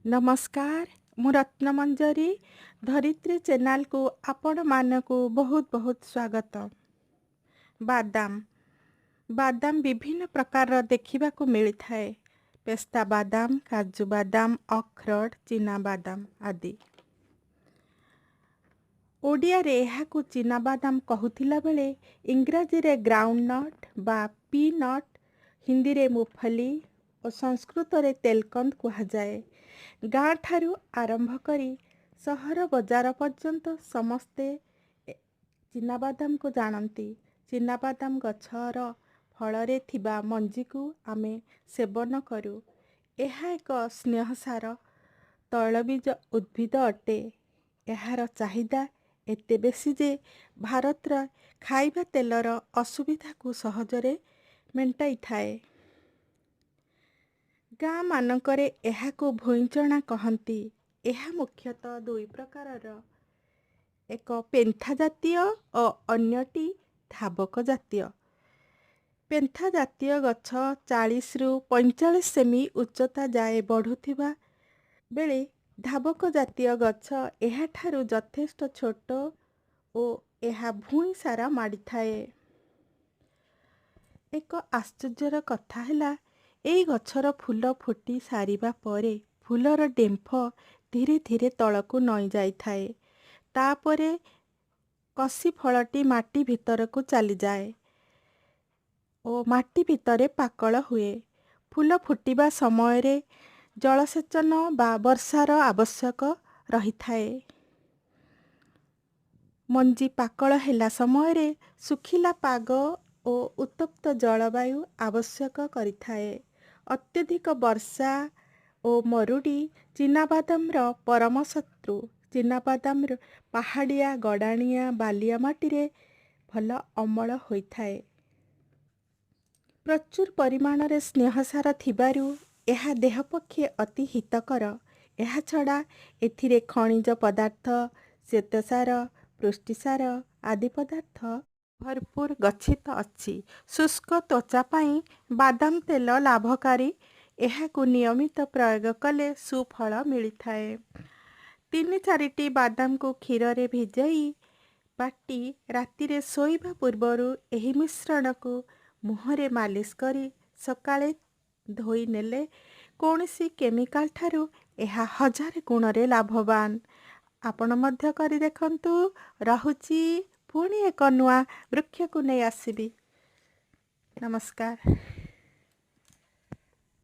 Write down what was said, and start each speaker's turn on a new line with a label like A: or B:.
A: नमस्कार मु रत्नमंजरी धरित्री चैनल को आपण मानकु बहुत बहुत स्वागत। बादाम बादाम विभिन्न प्रकार देखा मिलता है। पेस्ता बादाम, काजू बादाम, अखरोट, चीना बादाम आदि। ओडिया रे एहाकु चीना बादाम कहूथिला बेले इंग्राजी रे ग्राउंड नट बा पी नट, हिंदी रे मुफली और संस्कृत रे तेलकंद कहा जाए। गाँ ठारू आरंभ करी सहर बजार पर्यंत समस्ते चीनाबादाम को जानती। चीनाबादाम गछर फलरे थिबा मंजी को आमे सेवन करू। यह एक स्नेहसार तैलबीज उद्भिद अटे। यार चाहिदा एते बेसी जे भारत खाइबा तेलर असुविधा को सहजरे मेंटाई थाए। गाँ मानकरे एहाको भुईंचଣା कहती। यह मुख्यतः दुई प्रकारर, एक पेंथा जातीय और अन्यटी धाबक जातीय। पेंथा जातीय गछ 40 रु 45 सेमी उच्चता जाए बढ़ुथिबा बेले धाबक जातीय गछ एहाठारु यथेष्ट छोट और एहा भूई सारा माड़ी थाए। एक आश्चर्यर कथा हैला, एई गछर फूल फुटी सारिबा परे फूलर डेम्फ धीरे धीरे तलकू नई जाई थाए। तापरे कसी फलटी माटी भितर को चली जाए और माटी भितरे पाकल हुए। फूल फुटिबा समय रे जलसेचन बा वर्षार आवश्यक रही थाए। मंजी पाकल हेला समय रे सुखिला पाग और उत्तप्त जलवायु आवश्यक करिथाए। अत्यधिक वर्षा और मरुड़ी चीनाबादाम परम शत्रु। चीनाबादाम पहाड़िया गड़ाणिया बालिया माटी रे भल अमल होइथाए। प्रचुर परिमाण रे स्नेहसार थिबारु यह देह पक्षे अति हितकर। यह छड़ा एथिरे खनिज पदार्थ, श्वेतसार, पुष्टिसार आदि पदार्थ भरपूर गच्छित अच्छी। शुष्क त्वचा पाई बादाम तेल लाभकारी। एहाकु नियमित प्रयोग कले सुफल मिलिथाए। 3-4टी बादाम को क्षीर रे भिजई बाटी रातिरे सोइबा पूर्वरु एही मिश्रण को मुहरे मालिश करी सकाळे धोई नेले कौनसी केमिकाल ठारू एहा 1000 गुणरे लाभवान। आपण मध्य करी देखंतु। रहुची पुणी एक नुआ वृक्ष को नहीं आसबी। नमस्कार।